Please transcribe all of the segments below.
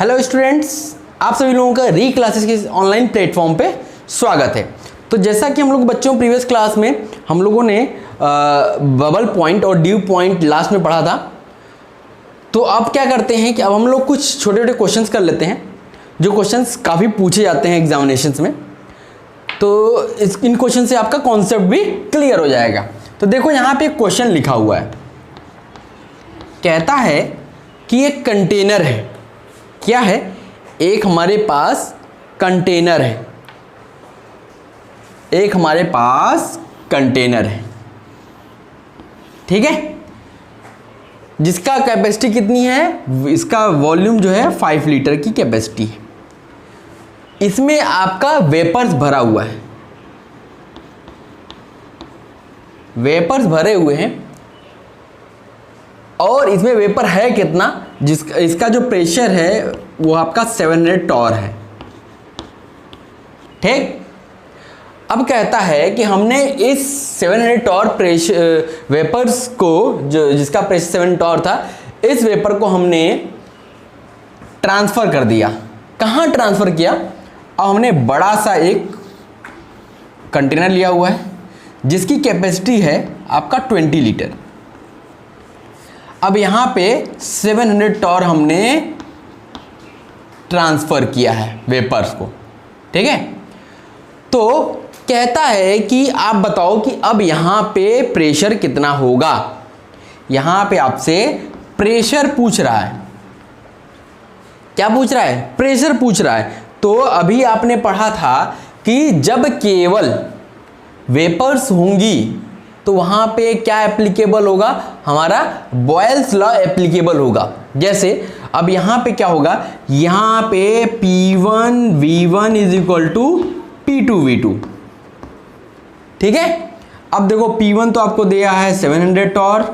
Hello students, आप सभी लोगों का री क्लासेस के ऑनलाइन प्लेटफॉर्म पे स्वागत है। तो जैसा कि हम लोग बच्चों प्रीवियस क्लास में हम लोगों ने बबल पॉइंट और ड्यू पॉइंट लास्ट में पढ़ा था। तो अब क्या करते हैं कि अब हम लोग कुछ छोटे छोटे क्वेश्चंस कर लेते हैं, जो क्वेश्चंस काफ़ी पूछे जाते हैं एग्जामिनेशंस में। तो इन क्वेश्चन से आपका कॉन्सेप्ट भी क्लियर हो जाएगा। तो देखो यहाँ पे एक क्वेश्चन लिखा हुआ है, कहता है कि एक कंटेनर है। क्या है? एक हमारे पास कंटेनर है, एक हमारे पास कंटेनर है, ठीक है, जिसका कैपेसिटी कितनी है, इसका वॉल्यूम जो है 5 लीटर की कैपेसिटी है। इसमें आपका वेपर्स भरा हुआ है, वेपर्स भरे हुए हैं और इसमें वेपर है कितना, इसका जो प्रेशर है वो आपका 700 टॉर है, ठीक। अब कहता है कि हमने इस 700 टॉर प्रेशर वेपर्स को, जो जिसका प्रेशर 7 टॉर था, इस वेपर को हमने ट्रांसफर कर दिया। कहाँ ट्रांसफर किया? अब हमने बड़ा सा एक कंटेनर लिया हुआ है जिसकी कैपेसिटी है आपका 20 लीटर। अब यहाँ पे 700 टॉर हमने ट्रांसफर किया है वेपर्स को, ठीक है। तो कहता है कि आप बताओ कि अब यहाँ पे प्रेशर कितना होगा। यहाँ पे आपसे प्रेशर पूछ रहा है। क्या पूछ रहा है? प्रेशर पूछ रहा है। तो अभी आपने पढ़ा था कि जब केवल वेपर्स होंगी तो वहाँ पे क्या एप्लीकेबल होगा, हमारा बॉयल्स लॉ एप्लीकेबल होगा। जैसे अब यहाँ पे क्या होगा, यहाँ पे P1 V1 is equal to P2 V2, ठीक है। अब देखो P1 तो आपको दिया है 700 टॉर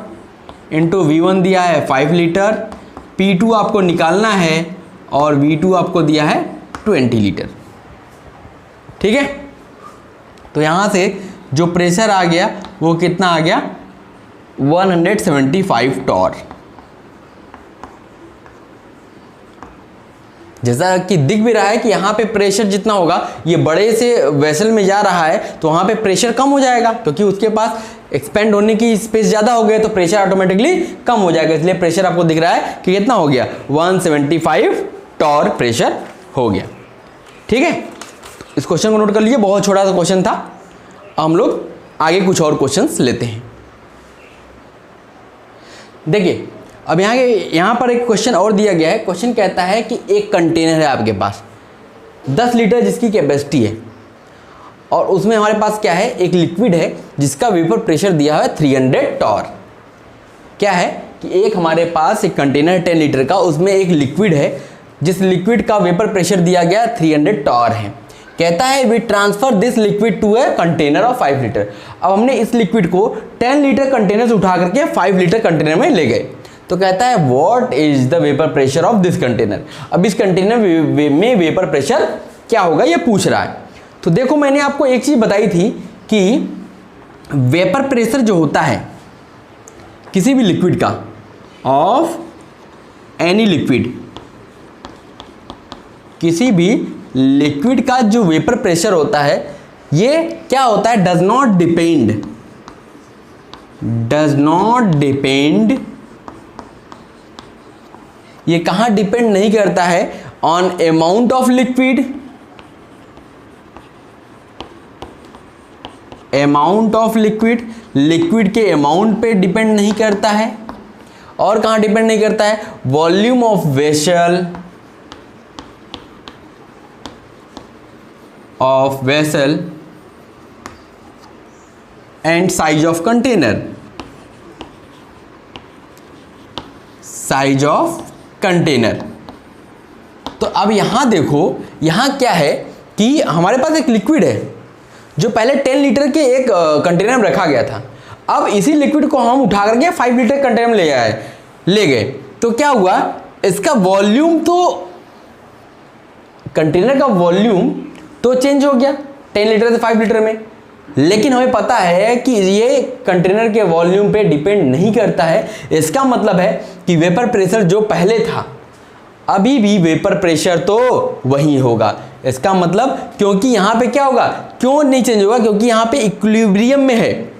इंटू V1 दिया है 5 लीटर, P2 आपको निकालना है और V2 आपको दिया है 20 लीटर, ठीक है। तो यहाँ से जो प्रेशर आ गया वो कितना आ गया, 175 टॉर। जैसा कि दिख भी रहा है कि यहाँ पे प्रेशर जितना होगा, ये बड़े से वेसल में जा रहा है तो वहाँ पे प्रेशर कम हो जाएगा, क्योंकि उसके पास एक्सपेंड होने की स्पेस ज़्यादा हो गई तो प्रेशर ऑटोमेटिकली कम हो जाएगा। इसलिए प्रेशर आपको दिख रहा है कि कितना हो गया, 175 टॉर प्रेशर हो गया, ठीक है। इस क्वेश्चन को नोट कर लीजिए, बहुत छोटा सा क्वेश्चन था। हम लोग आगे कुछ और क्वेश्चंस लेते हैं। देखिए अब यहाँ पर एक क्वेश्चन और दिया गया है। क्वेश्चन कहता है कि एक कंटेनर है आपके पास 10 लीटर जिसकी कैपेसिटी है, और उसमें हमारे पास क्या है, एक लिक्विड है जिसका वेपर प्रेशर दिया है 300 टॉर। क्या है कि एक हमारे पास एक कंटेनर 10 लीटर का, उसमें एक लिक्विड है जिस लिक्विड का वेपर प्रेशर दिया गया 300 टॉर है। कहता है we transfer this liquid to a container of 5 litre. अब हमने इस लिक्विड को 10 लीटर कंटेनर से उठा करके 5 लीटर कंटेनर में ले गए। तो कहता है what is the vapour pressure of this container. अब इस कंटेनर में वेपर प्रेशर क्या होगा, ये पूछ रहा है। तो देखो मैंने आपको एक चीज बताई थी कि वेपर प्रेशर जो होता है किसी भी लिक्विड का, ऑफ एनी लिक्विड, किसी भी लिक्विड का जो वेपर प्रेशर होता है, ये क्या होता है, डज नॉट डिपेंड, ये कहां डिपेंड नहीं करता है, on amount of liquid, liquid के अमाउंट पे डिपेंड नहीं करता है। और कहां डिपेंड नहीं करता है, volume of vessel and size of container. तो अब यहां देखो, यहां क्या है कि हमारे पास एक लिक्विड है जो पहले 10 लीटर के एक कंटेनर में रखा गया था। अब इसी लिक्विड को हम उठा करके 5 लीटर कंटेनर में ले गए। तो क्या हुआ, इसका वॉल्यूम, तो कंटेनर का वॉल्यूम तो चेंज हो गया 10 लीटर से 5 लीटर में, लेकिन हमें पता है कि ये कंटेनर के वॉल्यूम पे डिपेंड नहीं करता है। इसका मतलब है कि वेपर प्रेशर जो पहले था अभी भी वेपर प्रेशर तो वही होगा। इसका मतलब क्योंकि यहां पे क्या होगा, क्यों नहीं चेंज होगा, क्योंकि यहां पे इक्विलिब्रियम में है।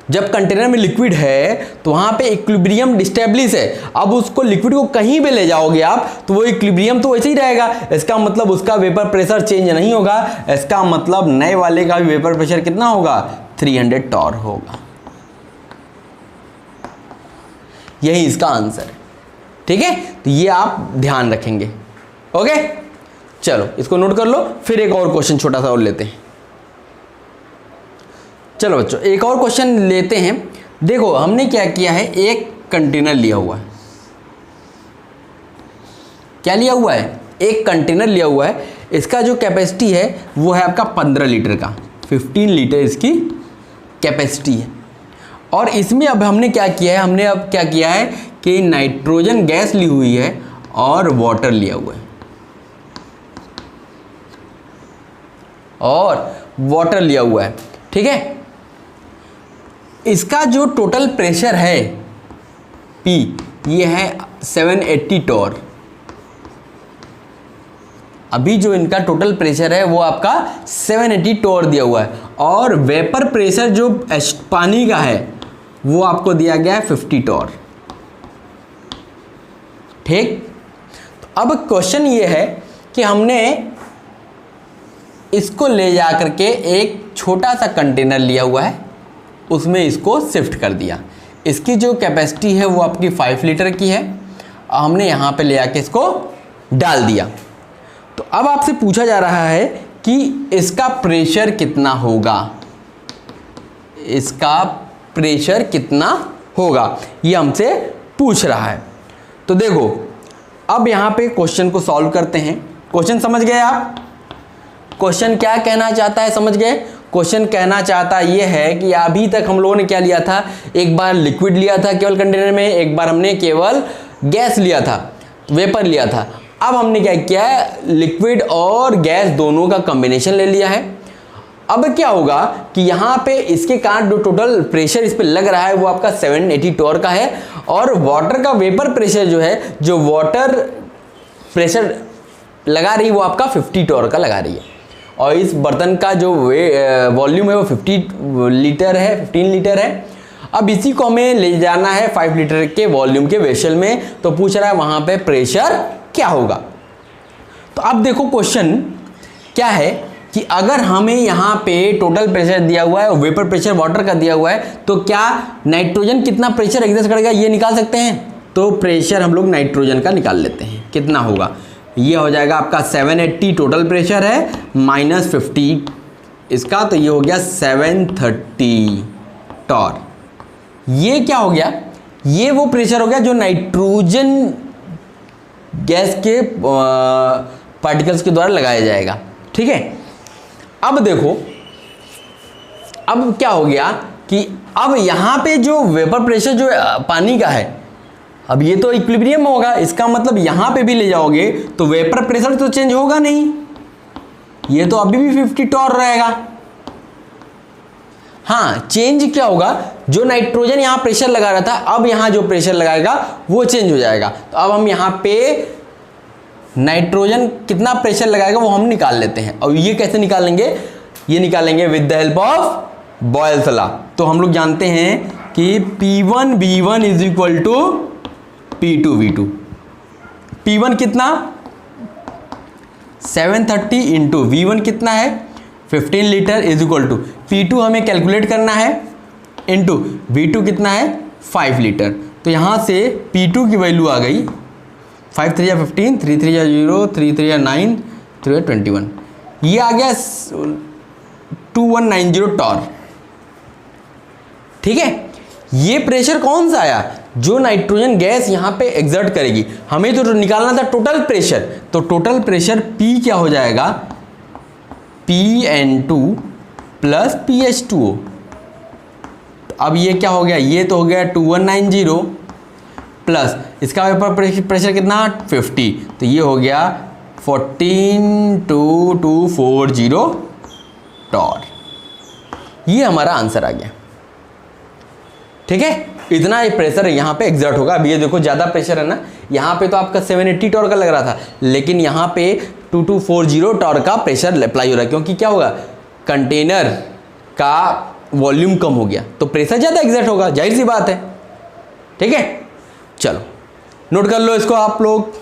जब कंटेनर में लिक्विड है तो वहां पे इक्विलिब्रियम डिस्टेब्लिश है। अब उसको लिक्विड को कहीं भी ले जाओगे आप तो वो इक्विलिब्रियम तो वैसे ही रहेगा। इसका मतलब उसका वेपर प्रेशर चेंज नहीं होगा। इसका मतलब नए वाले का भी वेपर प्रेशर कितना होगा, 300 टॉर होगा। यही इसका आंसर है। ठीक है, तो ये आप ध्यान रखेंगे। ओके, चलो इसको नोट कर लो। फिर एक और क्वेश्चन छोटा सा और लेते हैं। चलो बच्चों एक और क्वेश्चन लेते हैं। देखो हमने क्या किया है, एक कंटेनर लिया हुआ है। क्या लिया हुआ है, एक कंटेनर लिया हुआ है। इसका जो कैपेसिटी है वो है आपका 15 लीटर का, 15 लीटर इसकी कैपेसिटी है। और इसमें अब हमने क्या किया है, हमने अब क्या किया है कि नाइट्रोजन गैस ली हुई है और वाटर लिया हुआ है, और वाटर लिया हुआ है। ठीक है, इसका जो टोटल प्रेशर है P, ये है 780 टॉर। अभी जो इनका टोटल प्रेशर है वो आपका 780 टॉर दिया हुआ है, और वेपर प्रेशर जो पानी का है वो आपको दिया गया है 50 टॉर। ठीक, तो अब क्वेश्चन ये है कि हमने इसको ले जा करके एक छोटा सा कंटेनर लिया हुआ है, उसमें इसको शिफ्ट कर दिया। इसकी जो कैपेसिटी है वो आपकी 5 लीटर की है। हमने यहाँ पे ले आके इसको डाल दिया। तो अब आपसे पूछा जा रहा है कि इसका प्रेशर कितना होगा, इसका प्रेशर कितना होगा, ये हमसे पूछ रहा है। तो देखो अब यहाँ पे क्वेश्चन को सॉल्व करते हैं। क्वेश्चन समझ गए आप, क्वेश्चन क्या कहना चाहता है, समझ गए। क्वेश्चन कहना चाहता ये है कि अभी तक हम लोगों ने क्या लिया था, एक बार लिक्विड लिया था केवल कंटेनर में, एक बार हमने केवल गैस लिया था, वेपर लिया था। अब हमने क्या किया है, लिक्विड और गैस दोनों का कॉम्बिनेशन ले लिया है। अब क्या होगा कि यहाँ पे इसके कारण जो टोटल प्रेशर इस पे लग रहा है वो आपका 780 टॉर का है, और वाटर का वेपर प्रेशर जो है, जो वाटर प्रेशर लगा रही है वो आपका 50 टॉर का लगा रही है। और इस बर्तन का जो वॉल्यूम है वो 15 लीटर है। अब इसी को हमें ले जाना है 5 लीटर के वॉल्यूम के वेसल में, तो पूछ रहा है वहां पे प्रेशर क्या होगा। तो अब देखो क्वेश्चन क्या है कि अगर हमें यहाँ पे टोटल प्रेशर दिया हुआ है और वेपर प्रेशर वाटर का दिया हुआ है, तो क्या नाइट्रोजन कितना प्रेशर एग्जर्ट करेगा ये निकाल सकते हैं। तो प्रेशर हम लोग नाइट्रोजन का निकाल लेते हैं, कितना होगा। ये हो जाएगा आपका 780 टोटल प्रेशर है माइनस 50 इसका, तो ये हो गया 730 टॉर। ये क्या हो गया, ये वो प्रेशर हो गया जो नाइट्रोजन गैस के पार्टिकल्स के द्वारा लगाया जाएगा। ठीक है, अब देखो अब क्या हो गया कि अब यहां पे जो वेपर प्रेशर जो पानी का है, अब ये तो इक्विलिब्रियम होगा। इसका मतलब यहां पे भी ले जाओगे तो वेपर प्रेशर तो चेंज होगा नहीं, ये तो अभी भी 50 टॉर रहेगा। हाँ, चेंज क्या होगा, जो नाइट्रोजन यहां प्रेशर लगा रहा था, अब यहां जो प्रेशर लगाएगा वो चेंज हो जाएगा। तो अब हम यहां पे नाइट्रोजन कितना प्रेशर लगाएगा वो हम निकाल लेते हैं। और ये कैसे निकालेंगे, ये निकालेंगे with the help of Boyle's law. तो हम लोग जानते हैं कि P1 V1 is equal to P2 V2। P1 कितना 730 इंटू V1 कितना है 15 litre is equal to P2 हमें कैलकुलेट करना है इंटू V2 कितना है 5 लीटर। तो यहाँ से P2 की वैल्यू आ गई 5 3 15, 3 3 0, 3 3 9, 3 21, ये आ गया 2190 टॉर। ठीक है, ये प्रेशर कौन सा आया, जो नाइट्रोजन गैस यहाँ पे एग्जर्ट करेगी। हमें तो निकालना था टोटल प्रेशर, तो टोटल प्रेशर P क्या हो जाएगा, PN2 प्लस PH2O। अब ये क्या हो गया, ये तो हो गया 2190 प्लस इसका वेपर प्रेशर कितना 50, तो ये हो गया 14240 टॉर। ये हमारा आंसर आ गया। ठीक है, इतना ही प्रेशर यहाँ पे एग्जर्ट होगा। अब ये देखो ज़्यादा प्रेशर है ना, यहाँ पे तो आपका 780 टॉर्क का लग रहा था, लेकिन यहाँ पे 2240 टॉर्क का प्रेशर अप्लाई हो रहा है, क्योंकि क्या होगा, कंटेनर का वॉल्यूम कम हो गया तो प्रेशर ज़्यादा एग्जर्ट होगा, जाहिर सी बात है। ठीक है, चलो नोट कर लो इसको आप लोग।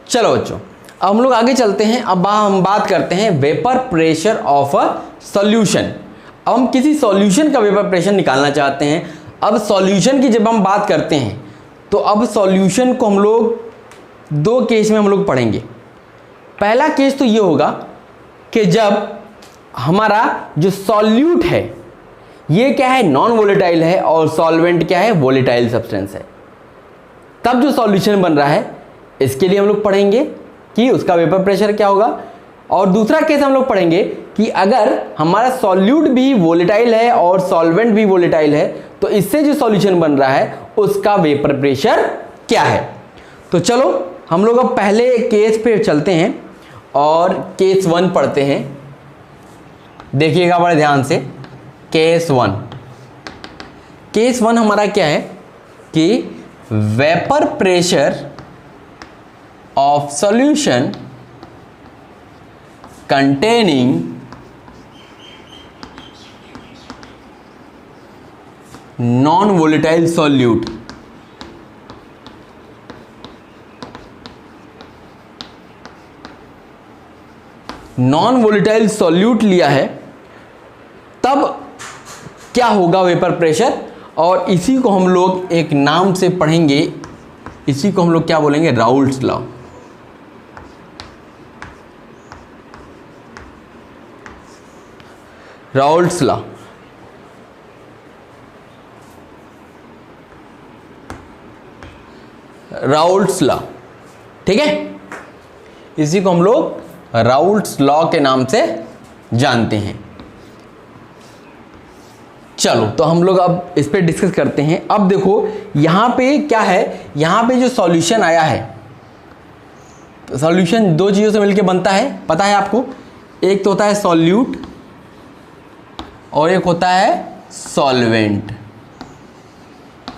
चलो बच्चों, अब हम लोग आगे चलते हैं। अब हम बात करते हैं vapour pressure of a solution. अब हम किसी सॉल्यूशन का वेपर प्रेशर निकालना चाहते हैं। अब सॉल्यूशन की जब हम बात करते हैं तो अब सॉल्यूशन को हम लोग दो केस में हम लोग पढ़ेंगे। पहला केस तो ये होगा कि जब हमारा जो सॉल्यूट है ये क्या है, नॉन वोलेटाइल है, और सॉल्वेंट क्या है, वोलेटाइल सब्सटेंस है, तब जो सॉल्यूशन बन रहा है इसके लिए हम लोग पढ़ेंगे कि उसका वेपर प्रेशर क्या होगा। और दूसरा केस हम लोग पढ़ेंगे कि अगर हमारा सॉल्यूट भी वोलेटाइल है और सॉल्वेंट भी वोलेटाइल है तो इससे जो सॉल्यूशन बन रहा है उसका वेपर प्रेशर क्या है। तो चलो हम लोग अब पहले केस पे चलते हैं और केस 1 पढ़ते हैं। देखिएगा बड़े ध्यान से, केस 1। केस 1 हमारा क्या है कि vapour pressure of solution containing non-volatile solute non-volatile solute लिया है, तब क्या होगा वेपर प्रेशर। और इसी को हम लोग एक नाम से पढ़ेंगे, इसी को हम लोग क्या बोलेंगे, Raoult's law. Raoult's law, Raoult's law, ठीक है, इसी को हम लोग राउल्ट्स लॉ के नाम से जानते हैं। चलो तो हम लोग अब इस पे डिस्कस करते हैं। अब देखो यहां पे क्या है, यहां पे जो सॉल्यूशन आया है, तो सॉल्यूशन दो चीज़ों से मिलकर बनता है, पता है आपको। एक तो होता है सॉल्यूट और एक होता है सॉल्वेंट।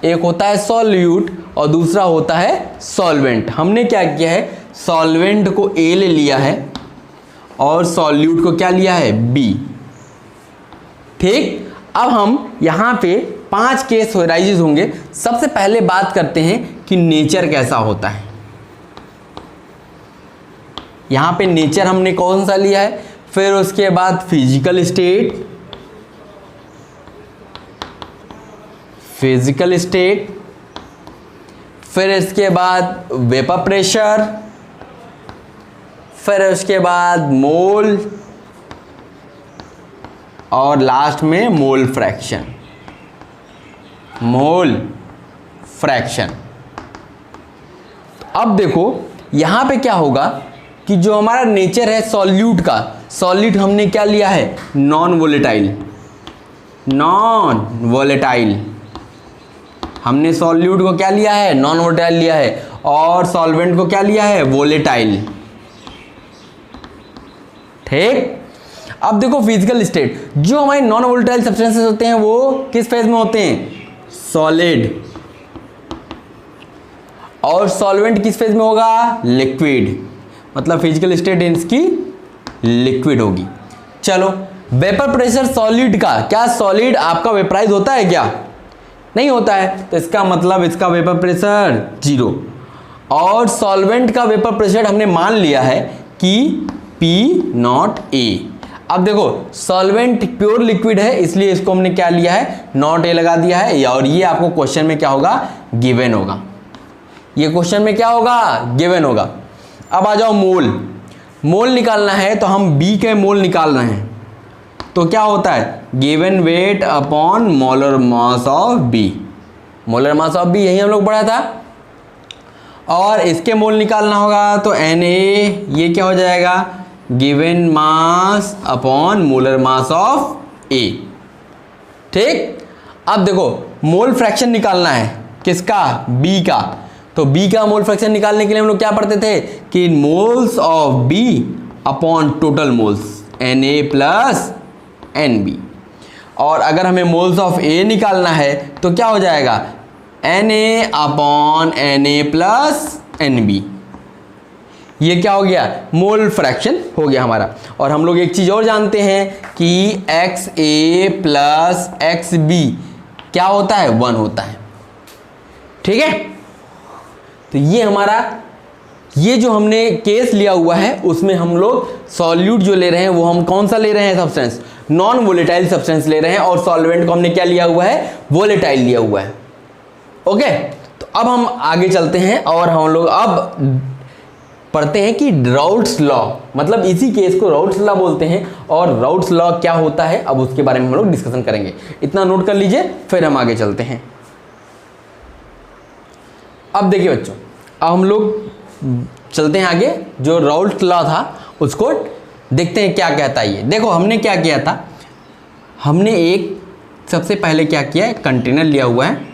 एक होता है सॉल्यूट और दूसरा होता है सॉल्वेंट। हमने क्या किया है, सॉल्वेंट को ए ले लिया है और सॉल्यूट को क्या लिया है, बी। ठीक, अब हम यहाँ पे 5 केस राइजेस होंगे। सबसे पहले बात करते हैं कि नेचर कैसा होता है। यहाँ पे नेचर हमने कौन सा लिया है, फिर उसके बाद फिजिकल स्टेट, फिजिकल स्टेट, फिर इसके बाद वेपर प्रेशर, फिर उसके बाद मोल, और लास्ट में मोल फ्रैक्शन। Mole fraction. अब देखो यहां पे क्या होगा कि जो हमारा नेचर है सॉल्यूट का, सॉल्यूट हमने क्या लिया है, नॉन वोलेटाइल। नॉन वोलेटाइल, हमने सॉल्यूट को क्या लिया है, नॉन वोलेटाइल लिया है, और सॉल्वेंट को क्या लिया है, वोलेटाइल। ठीक, अब देखो फिजिकल स्टेट, जो हमारे नॉन वोलेटाइल सब्सटेंसेस होते हैं वो किस फेज में होते हैं, सॉलिड, और सॉल्वेंट किस फेज में होगा, लिक्विड। मतलब फिजिकल स्टेट इसकी लिक्विड होगी। चलो वेपर प्रेशर सॉलिड का, क्या सॉलिड आपका वेपराइज होता है क्या, नहीं होता है, तो इसका मतलब इसका वेपर प्रेशर 0। और सॉल्वेंट का वेपर प्रेशर हमने मान लिया है कि P0A। अब देखो सॉल्वेंट प्योर लिक्विड है, इसलिए इसको हमने क्या लिया है, नॉट ए लगा दिया है, और ये आपको क्वेश्चन में क्या होगा, गिवन होगा। ये क्वेश्चन में क्या होगा, गिवन होगा। अब आ जाओ मोल। मोल निकालना है तो हम बी के मोल निकाल रहे हैं, तो क्या होता है, given weight upon molar mass of B. Molar mass of B यही हम लोग पढ़ा था। और इसके मोल निकालना होगा तो Na ये क्या हो जाएगा, given mass upon molar mass of A. ठीक, अब देखो मोल फ्रैक्शन निकालना है किसका, बी का। तो बी का मोल फ्रैक्शन निकालने के लिए हम लोग क्या पढ़ते थे कि moles of B upon total moles Na plus Nb। और अगर हमें मोल्स ऑफ ए निकालना है तो क्या हो जाएगा, Na/Na प्लस NB। ये क्या हो गया, मोल फ्रैक्शन हो गया हमारा। और हम लोग एक चीज़ और जानते हैं कि XA प्लस XB क्या होता है, 1 होता है। ठीक है, तो ये हमारा, ये जो हमने केस लिया हुआ है उसमें हम लोग सॉल्यूट जो ले रहे हैं वो हम कौन सा ले रहे हैं, सब्सटेंस, नॉन वोलेटाइल सब्सटेंस ले रहे हैं, और सॉल्वेंट को हमने क्या लिया हुआ है, वोलेटाइल लिया हुआ है। ओके, तो अब हम आगे चलते हैं और हम लोग अब पढ़ते हैं कि राउल्ट्स लॉ, मतलब इसी केस को राउल्ट्स लॉ बोलते हैं, और राउल्ट्स लॉ क्या होता है अब उसके बारे में हम लोग डिस्कशन करेंगे। इतना नोट कर लीजिए, फिर हम आगे चलते हैं। अब देखिए बच्चों, अब हम लोग चलते हैं आगे, जो राउल्ट्स लॉ था उसको देखते हैं क्या कहता है ये। देखो हमने क्या किया था, हमने एक सबसे पहले क्या किया है, कंटेनर लिया हुआ है,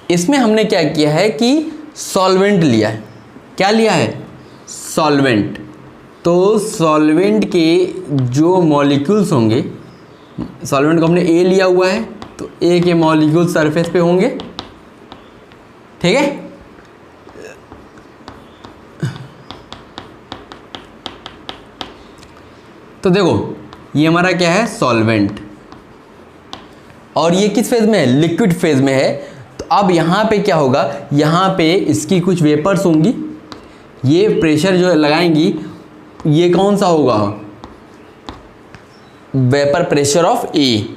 इसमें हमने क्या किया है कि सॉल्वेंट लिया है। क्या लिया है, सॉल्वेंट। तो सॉल्वेंट के जो मॉलिक्यूल्स होंगे, सॉल्वेंट को हमने ए लिया हुआ है तो ए के मॉलिक्यूल सरफेस पे होंगे। ठीक है, तो देखो ये हमारा क्या है, सॉल्वेंट, और ये किस फेज में है, लिक्विड फेज में है। तो अब यहाँ पे क्या होगा, यहाँ पे इसकी कुछ वेपर्स होंगी, ये प्रेशर जो लगाएंगी ये कौन सा होगा, वेपर प्रेशर ऑफ ए,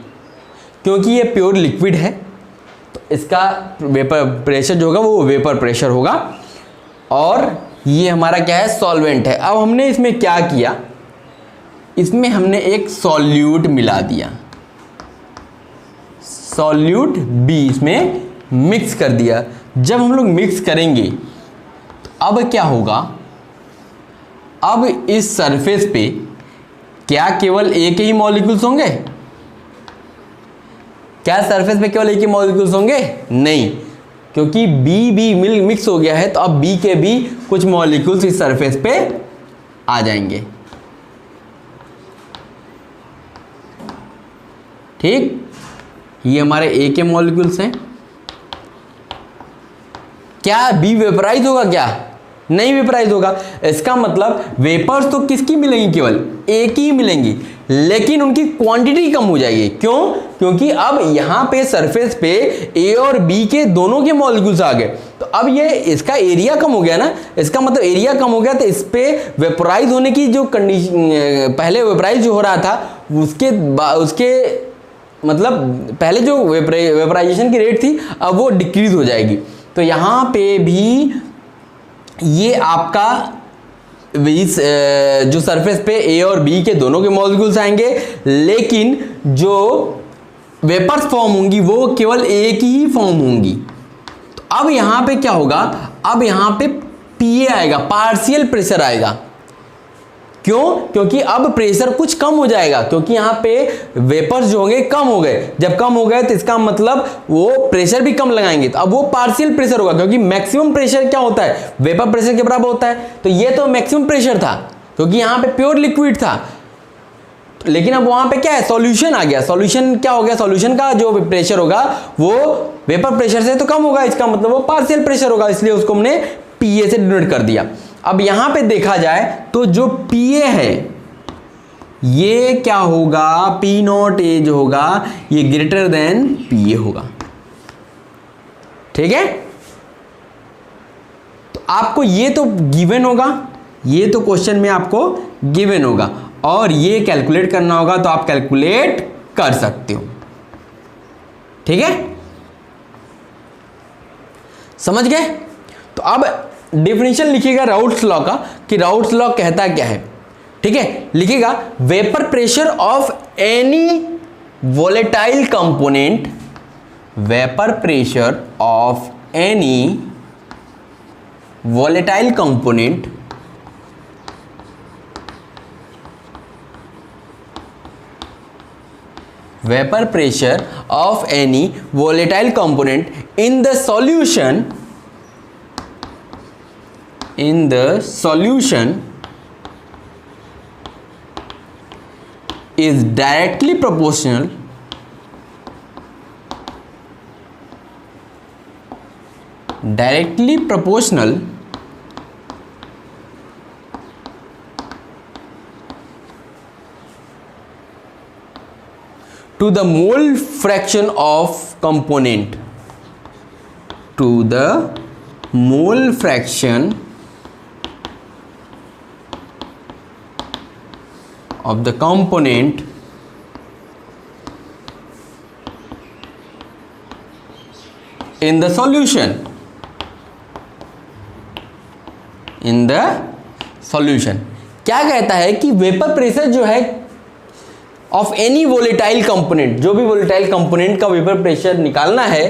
क्योंकि ये प्योर लिक्विड है तो इसका वेपर प्रेशर जो होगा वो वेपर प्रेशर होगा। और ये हमारा क्या है, सॉल्वेंट है। अब हमने इसमें क्या किया, इसमें हमने एक सॉल्यूट मिला दिया, सॉल्यूट बी इसमें मिक्स कर दिया। जब हम लोग मिक्स करेंगे तो अब क्या होगा, अब इस सरफेस पे क्या केवल एक ही मॉलिक्यूल्स होंगे, क्या सरफेस पे केवल एक ही मॉलिक्यूल्स होंगे, नहीं, क्योंकि बी भी मिक्स हो गया है तो अब बी के भी कुछ मॉलिक्यूल्स इस सरफेस पे आ जाएंगे। ठीक, ये हमारे ए के मॉलिक्यूल्स हैं। क्या बी वेपराइज होगा, क्या नहीं वेपराइज होगा। इसका मतलब वेपर्स तो किसकी मिलेंगी, केवल ए की ही मिलेंगी, लेकिन उनकी क्वांटिटी कम हो जाएगी। क्यों, क्योंकि अब यहां पे सरफेस पे ए और बी के दोनों के मॉलिक्यूल्स आ गए, तो अब ये इसका एरिया कम हो गया ना, इसका मतलब एरिया कम हो गया, तो इस पे वेपराइज होने की जो कंडीशन, पहले वेपराइज जो हो रहा था उसके मतलब पहले जो वेपराइजेशन की रेट थी अब वो डिक्रीज हो जाएगी। तो यहाँ पे भी ये आपका इस जो सरफेस पे ए और बी के दोनों के मॉलिक्यूल्स आएंगे, लेकिन जो वेपर्स फॉर्म होंगी वो केवल ए की ही फॉर्म होंगी। तो अब यहाँ पे क्या होगा, अब यहाँ पे पीए आएगा, पार्शियल प्रेशर आएगा। क्यों, क्योंकि अब प्रेशर कुछ कम हो जाएगा, क्योंकि यहाँ पे वेपर्स जो होंगे कम हो गए। जब कम हो गए तो इसका मतलब वो प्रेशर भी कम लगाएंगे, तो अब वो पार्शियल प्रेशर होगा, क्योंकि मैक्सिमम प्रेशर क्या होता है, वेपर प्रेशर के बराबर होता है। तो ये तो मैक्सिमम प्रेशर था क्योंकि यहाँ पे प्योर लिक्विड था, लेकिन अब वहां पे क्या है, सॉल्यूशन आ गया। सॉल्यूशन क्या हो गया, सॉल्यूशन का जो प्रेशर होगा वो वेपर प्रेशर से तो कम होगा, इसका मतलब वो पार्शियल प्रेशर होगा, इसलिए उसको हमने पीए से डिनोट कर दिया। अब यहां पे देखा जाए तो जो पीए है ये क्या होगा, पी नॉट ए जो होगा ये ग्रेटर देन पीए होगा। ठीक है, तो आपको ये तो गिवन होगा, ये तो क्वेश्चन में आपको गिवन होगा, और ये कैलकुलेट करना होगा तो आप कैलकुलेट कर सकते हो। ठीक है, समझ गए। तो अब डेफिनेशन लिखिएगा राउल्ट्स लॉ का, कि राउल्ट्स लॉ कहता क्या है। ठीक है, लिखिएगा vapour pressure of any volatile component, vapour pressure of any volatile component vapor pressure of any volatile component in the solution is directly proportional to the mole fraction of component, to the mole fraction of the component in the solution, in the solution। क्या कहता है कि vapour pressure जो है of any volatile component, जो भी volatile component का vapour pressure निकालना है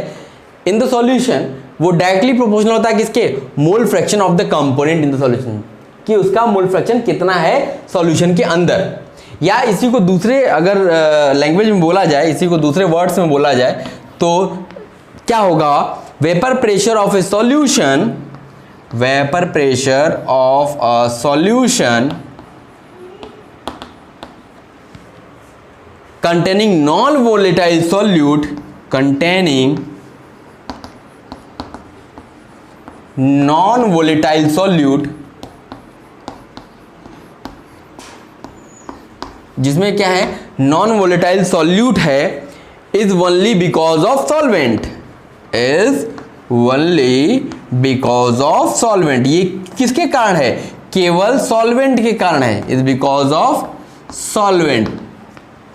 इन द सॉल्यूशन, वो डायरेक्टली प्रोपोर्शनल होता है किसके, मोल fraction of the component in the solution, कि उसका मोल फ्रैक्शन कितना है सॉल्यूशन के अंदर। या इसी को दूसरे अगर लैंग्वेज में बोला जाए, इसी को दूसरे वर्ड्स में बोला जाए तो क्या होगा, vapour pressure of A solution, vapour pressure of a solution containing non-volatile solute, containing non-volatile solute, जिसमें क्या है नॉन वोलेटाइल सॉल्यूट है, is only because of solvent, is only because of solvent. ये किसके कारण है, केवल सॉल्वेंट के कारण है, is because of solvent.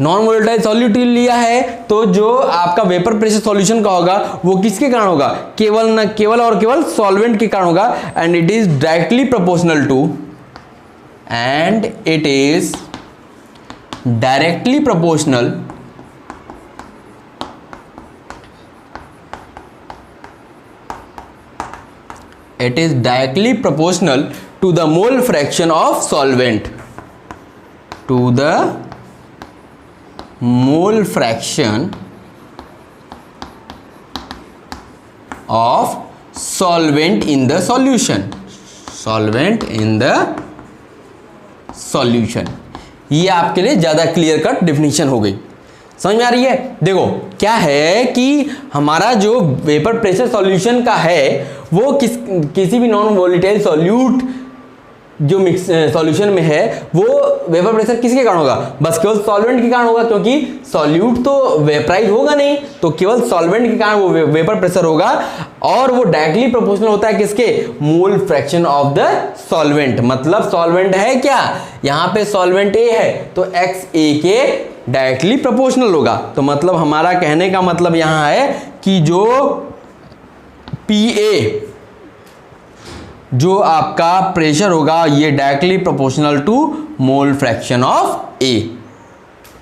Non volatile solute लिया है तो जो आपका वेपर प्रेशर सॉल्यूशन का होगा वो किसके कारण होगा, केवल ना केवल और केवल सॉल्वेंट के कारण होगा। And it is directly proportional to, and it is directly proportional it is directly proportional to the mole fraction of solvent, to the mole fraction of solvent in the solution, solvent in the solution। ये आपके लिए ज़्यादा clear cut definition हो गई, समझ में आ रही है। देखो क्या है कि हमारा जो वेपर प्रेशर सॉल्यूशन का है वो किसी भी नॉन वोलेटाइल सॉल्यूट जो मिक्स सॉल्यूशन में है वो वेपर प्रेशर किसके कारण होगा, बस केवल सॉल्वेंट के कारण होगा, क्योंकि सॉल्यूट तो वेपराइज होगा नहीं, तो केवल सॉल्वेंट के कारण वो वेपर प्रेशर होगा। और वो डायरेक्टली प्रोपोर्शनल होता है किसके, मोल फ्रैक्शन ऑफ द सॉल्वेंट। मतलब सॉल्वेंट है क्या, यहाँ पे सॉल्वेंट ए है तो एक्स ए के डायरेक्टली प्रोपोर्शनल होगा। तो मतलब हमारा कहने का मतलब यहाँ है कि जो पी ए जो आपका प्रेशर होगा ये directly proportional to mole fraction of A.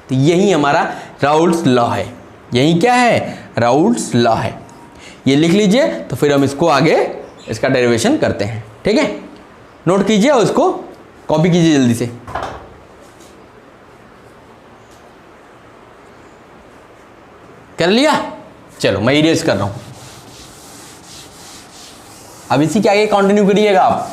तो यही हमारा राउल्ट्स लॉ है, यही क्या है, राउल्ट्स लॉ है। ये लिख लीजिए तो फिर हम इसको आगे इसका डेरिवेशन करते हैं, ठीक है। नोट कीजिए और इसको कॉपी कीजिए जल्दी से। कर लिया, चलो मैं इरेज कर रहा हूं। अब इसी के आगे कंटिन्यू करिएगा आप।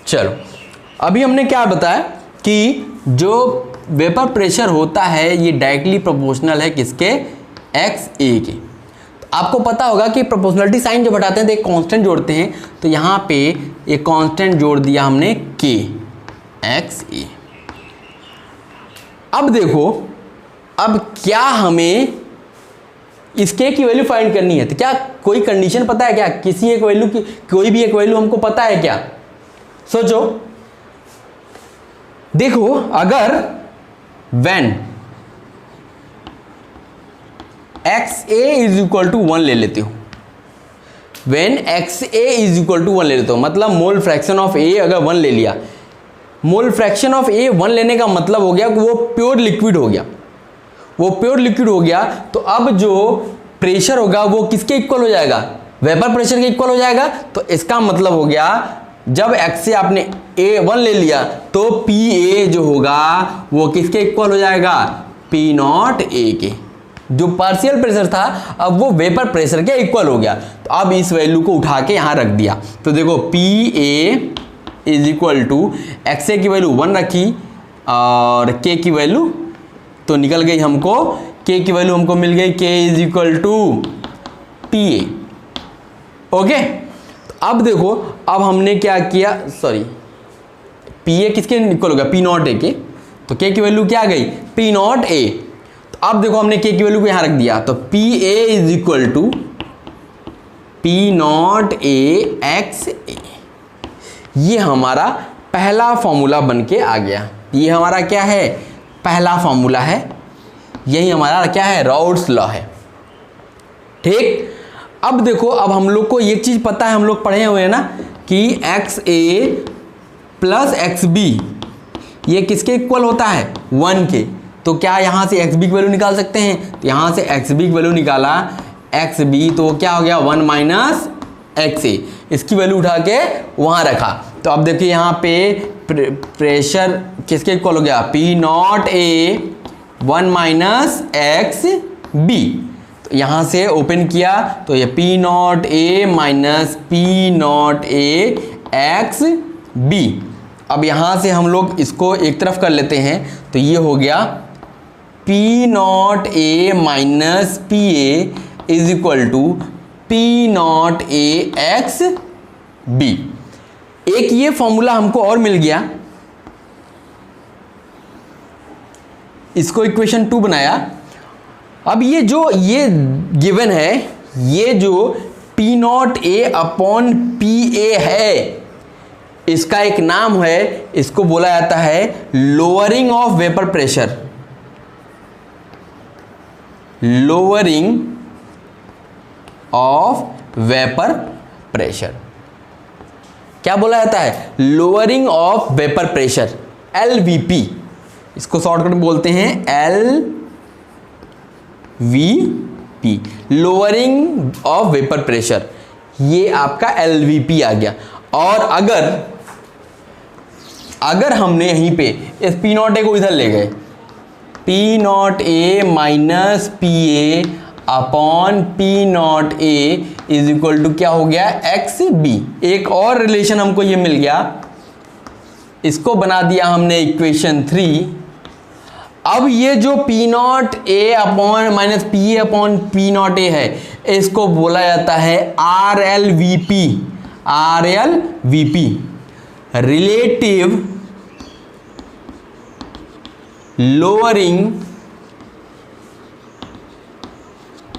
चलो अभी हमने क्या बताया कि जो वेपर प्रेशर होता है ये डायरेक्टली प्रोपोर्शनल है किसके, एक्स ए के। आपको पता होगा कि प्रोपोर्शनलिटी साइन जब हटाते हैं तो एक कांस्टेंट जोड़ते हैं, तो यहाँ पे एक कांस्टेंट जोड़ दिया हमने के, एक्स ए। अब देखो, अब क्या हमें इस के की वैल्यू फाइंड करनी है, तो क्या कोई कंडीशन पता है क्या, किसी एक वैल्यू की, कोई भी एक वैल्यू हमको पता है क्या, सोचो। देखो अगर when X A is equal to 1 ले लेते हो, when X A is equal to 1 ले लेते हो, मतलब मोल फ्रैक्शन ऑफ ए अगर 1 ले लिया, मोल फ्रैक्शन ऑफ ए 1 लेने का मतलब हो गया कि वो प्योर लिक्विड हो गया, वो प्योर लिक्विड हो गया। तो अब जो प्रेशर होगा वो किसके इक्वल हो जाएगा, वेपर प्रेशर के इक्वल हो जाएगा। तो इसका मतलब हो गया जब एक्स से आपने ए 1 ले लिया तो पी ए जो होगा वो किसके इक्वल हो जाएगा, पी नॉट ए के। जो पार्शियल प्रेशर था अब वो वेपर प्रेशर के इक्वल हो गया। तो अब इस वैल्यू को उठा के यहाँ रख दिया। तो देखो PA is equal to XA की वैल्यू 1 रखी और K की वैल्यू तो निकल गई हमको, K की वैल्यू हमको मिल गई K is equal to PA। Okay, तो अब देखो अब हमने क्या किया, सॉरी PA किसके इक्वल हो गया, P नॉट A के, तो K की वैल्यू क्या आ गई P नॉट A। तो अब देखो हमने K की वैल्यू को यहाँ रख दिया, तो PA is equal to P naught A XA। ये हमारा पहला फॉर्मूला बन के आ गया। ये हमारा क्या है, पहला फॉर्मूला है, यही हमारा क्या है, राउट्स लॉ है। ठीक, अब देखो अब हम लोग को एक चीज पता है, हम लोग पढ़े हुए हैं ना कि XA प्लस XB ये किसके इक्वल होता है, 1 के। तो क्या यहाँ से XB की वैल्यू निकाल सकते हैं, तो यहाँ से XB की वैल्यू निकाला, XB तो क्या हो गया 1 माइनस XA, इसकी वैल्यू उठा के वहाँ रखा। तो अब देखिए यहाँ पे प्रेशर किसके इक्वल हो गया, P naught A 1 minus XB। तो यहाँ से ओपन किया तो ये P naught A minus P naught A XB। अब यहाँ से हम लोग इसको एक तरफ कर लेते हैं, तो ये हो गया P naught A minus PA is equal to P naught A XB। एक ये फॉर्मूला हमको और मिल गया, इसको इक्वेशन 2 बनाया। अब ये जो ये गिवन है, ये जो P naught A upon PA है, इसका एक नाम है, इसको बोला जाता है lowering of vapour pressure. Lowering of vapour pressure क्या बोला जाता है, lowering of vapour pressure, LVP। इसको शॉर्टकट में बोलते हैं LVP, lowering of vapour pressure. ये आपका LVP आ गया। और अगर हमने यहीं पे इस P नॉट A को इधर ले गए, P naught A minus PA upon P naught A is equal to क्या हो गया XB। एक और रिलेशन हमको ये मिल गया, इसको बना दिया हमने इक्वेशन 3। अब ये जो P naught A upon minus PA upon P naught A है, इसको बोला जाता है RLVP। RLVP relative lowering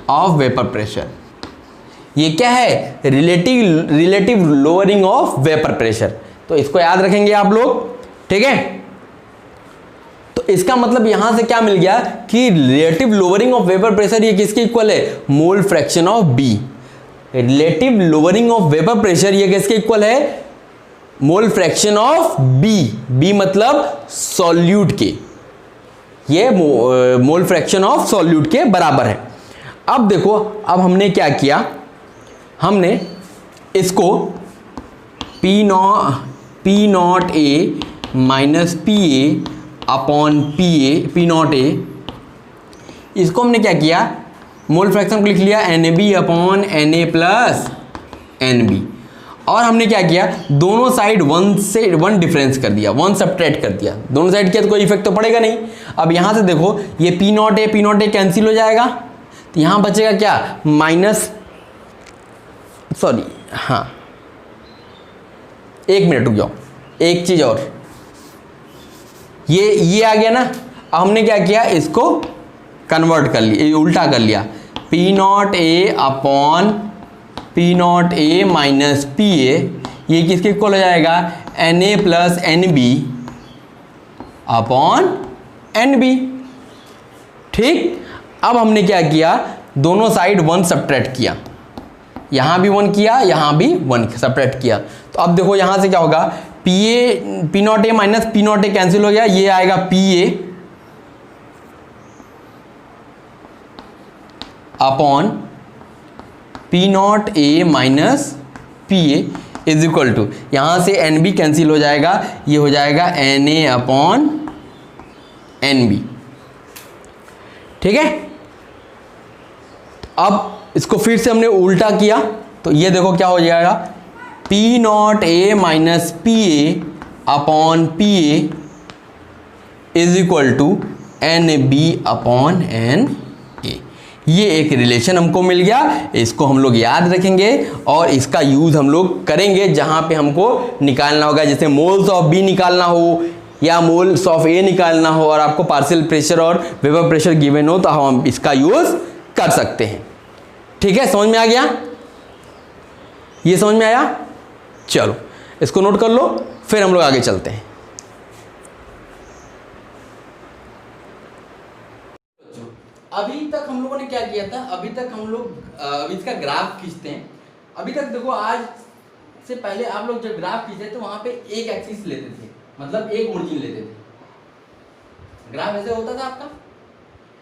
of vapour pressure. ये क्या है, relative lowering of vapour pressure. तो इसको याद रखेंगे आप लोग, ठीक है। तो इसका मतलब यहां से क्या मिल गया कि relative lowering of vapour pressure ये किसके इक्वल है, मोल fraction of B। Relative lowering of vapour pressure ये किसके इक्वल है, मोल फ्रैक्शन ऑफ B मतलब सॉल्यूट के, ये मोल फ्रैक्शन ऑफ सॉल्यूट के बराबर है। अब देखो अब हमने क्या किया, हमने इसको P naught A minus PA upon P naught A, इसको हमने क्या किया, मोल फ्रैक्शन को लिख लिया NB upon NA plus NB। और हमने क्या किया, दोनों साइड 1 से 1 डिफरेंस कर दिया, 1 सब्ट्रैक्ट कर दिया। दोनों साइड किया तो कोई इफेक्ट तो पड़ेगा नहीं। अब यहाँ से देखो ये P नॉट A कैंसिल हो जाएगा, तो यहाँ बचेगा क्या, माइनस, सॉरी हाँ 1 मिनट रुक जाओ, एक चीज़ और, ये आ गया ना। अब हमने क्या किया, इसको कन्वर्ट कर लिया, उल्टा कर लिया, P naught A upon P naught A minus PA, ये किसके इक्वल हो जाएगा, NA plus NB upon NB। ठीक, अब हमने क्या किया, दोनों साइड 1 सब्ट्रैक्ट किया, यहाँ भी 1 किया, यहाँ भी 1 सब्ट्रैक्ट किया। तो अब देखो यहाँ से क्या होगा, P naught A minus P naught A cancel हो गया, ये आएगा PA upon P naught A minus PA is equal to, यहाँ से NB कैंसिल हो जाएगा, ये हो जाएगा NA अपॉन NB। ठीक है, अब इसको फिर से हमने उल्टा किया तो ये देखो क्या हो जाएगा, P not A minus P A upon P A is equal to N B upon N A. ये एक रिलेशन हमको मिल गया, इसको हम लोग याद रखेंगे और इसका यूज हम लोग करेंगे जहां पे हमको निकालना होगा, जैसे मोल्स ऑफ बी निकालना हो या मोल्स ऑफ ए निकालना हो और आपको पार्शियल प्रेशर और वेपर प्रेशर गिवन हो तो हम इसका यूज कर सकते हैं। ठीक है, समझ में आ गया? ये समझ में आया? चलो इसको नोट कर लो, फिर हम लोग आगे चलते हैं। अभी तक हम लोगों ने क्या किया था, अभी तक हम लोग अभी इसका ग्राफ खींचते हैं। अभी तक देखो, आज से पहले आप लोग जब ग्राफ खींचते तो वहां पे एक एक्सिस लेते थे, मतलब एक ओरिजिन लेते थे। ग्राफ ऐसे होता था आपका,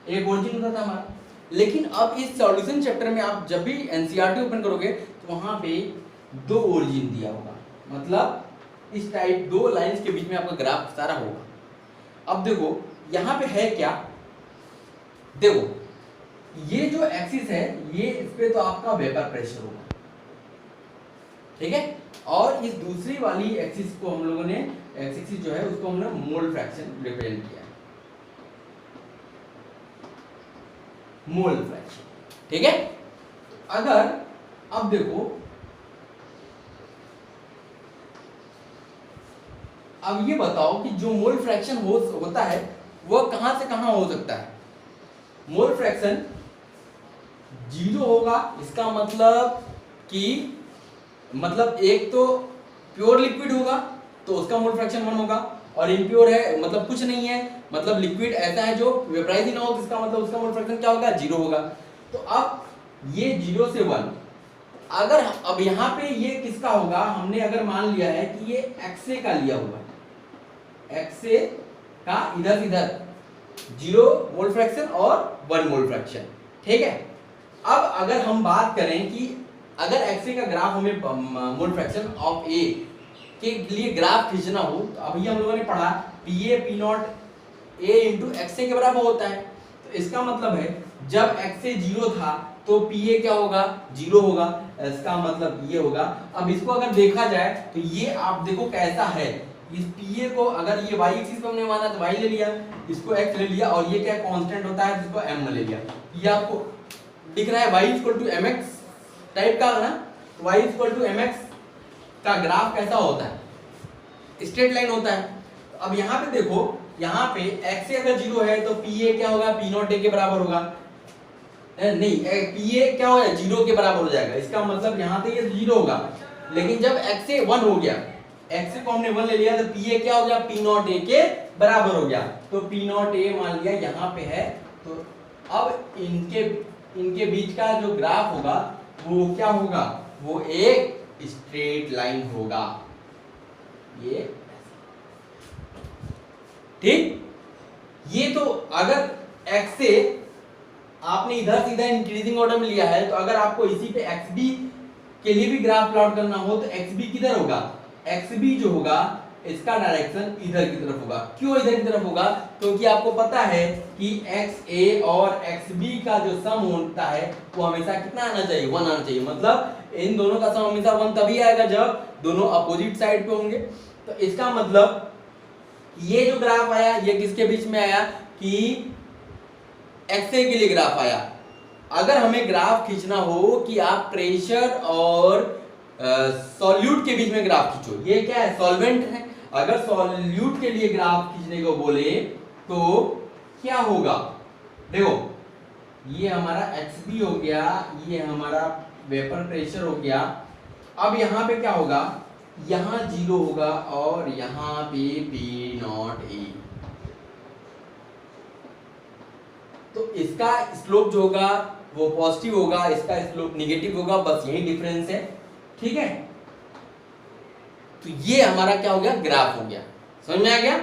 एक ओरिजिन होता था हमारा। लेकिन अब इस सॉल्यूशन चैप्टर में आप जब भी एनसीईआरटी ओपन करोगे तो वहां पे दो ओरिजिन दिया होगा, मतलब इस टाइप दो लाइंस के बीच में आपका ग्राफ सारा होगा। अब देखो यहां पे है क्या, देखो ये जो एक्सिस है ये इस पे तो आपका वेपर प्रेशर होगा, ठीक है, और इस दूसरी वाली एक्सिस को हम लोगों ने एक्सिस जो है उसको हमने मोल फ्रैक्शन रिप्रेजेंट किया है, मोल फ्रैक्शन। ठीक है, अगर अब देखो, अब ये बताओ कि जो मोल फ्रैक्शन होता है वह कहां से कहां हो सकता है। मोल फ्रैक्शन 0 होगा, इसका मतलब कि एक तो प्योर लिक्विड होगा तो उसका मोल फ्रैक्शन 1 होगा, और इम्प्योर है मतलब कुछ नहीं है, मतलब लिक्विड ऐसा है जो वेपराइज ही ना हो, तो इसका मतलब उसका मोल फ्रैक्शन क्या होगा, 0 होगा। तो अब ये 0 से 1, अगर अब यहाँ पे ये किसका होगा, हमने अगर मान लिया है कि ये एक्से का लिया हुआ है, एक्से का इधर से इधर 0 मोल फ्रैक्शन और 1 मोल फ्रैक्शन। ठीक है, अब अगर हम बात करें कि अगर एक्से का ग्राफ हमें मोल फ्रैक्शन ऑफ ए के लिए ग्राफ खींचना हो, तो अभी हम लोगों ने पढ़ा P A P not A into X A के बराबर होता है। तो इसका मतलब है जब एक्से 0 था तो पी ए क्या होगा, 0 होगा, इसका मतलब ये होगा। अब इसको अगर देखा जाए तो ये आप देखो कैसा है, इस पी ए को अगर ये y एक्सिस पे हमने माना तो y ले लिया, इसको x ले लिया, और ये क्या कांस्टेंट होता है जिसको m ले लिया। ये आपको दिख रहा है y equal to mx type का ना, तो y इक्वल टू mx का ग्राफ कैसा होता है, स्ट्रेट लाइन होता है। तो अब यहाँ पे देखो, यहाँ पे x से अगर 0 है तो पी ए क्या होगा, पी नॉट ए के बराबर होगा, नहीं पी ए क्या होगा, 0 के बराबर हो जाएगा। इसका मतलब यहाँ पे ये 0 होगा, लेकिन जब x से 1 हो गया, x को हमने 1 ले लिया तो पी ए क्या हो गया, पी नॉट ए के बराबर हो गया। तो पी नॉट ए मान लिया यहाँ पे है, तो अब इनके बीच का जो ग्राफ होगा वो क्या होगा, वो एक स्ट्रेट लाइन होगा, ये ठीक। ये तो अगर x से आपने इधर सीधा इंक्रीजिंग ऑर्डर में लिया है, तो अगर आपको इसी पे xb के लिए भी ग्राफ प्लॉट करना हो तो xb किधर होगा, xb जो होगा इसका डायरेक्शन इधर की तरफ होगा। क्यों इधर की तरफ होगा, क्योंकि आपको पता है कि xa और xb का जो सम होता है वो हमेशा कितना आना चाहिए, 1 आना चाहिए। मतलब इन दोनों का सम हमेशा 1 तभी आएगा जब दोनों अपोजिट साइड पे होंगे। तो इसका मतलब ये जो ग्राफ आया ये किसके बीच में आया, कि xa के लिए ग्राफ आया। अगर हमें ग्राफ खींचना हो कि आप प्रेशर और सॉल्यूट के बीच में ग्राफ खींचो, ये क्या है, सॉल्वेंट है, अगर सॉल्यूट के लिए ग्राफ खींचने को बोले तो क्या होगा, देखो ये हमारा xb हो गया, ये हमारा वेपर प्रेशर हो गया। अब यहाँ पे क्या होगा, यहाँ 0 होगा और यहाँ पे पी नॉट ए, तो इसका स्लोप जो होगा वो पॉजिटिव होगा, इसका स्लोप नेगेटिव होगा, बस यही डिफरेंस है। ठीक है, तो ये हमारा क्या हो गया, ग्राफ हो गया। समझ में आ गया।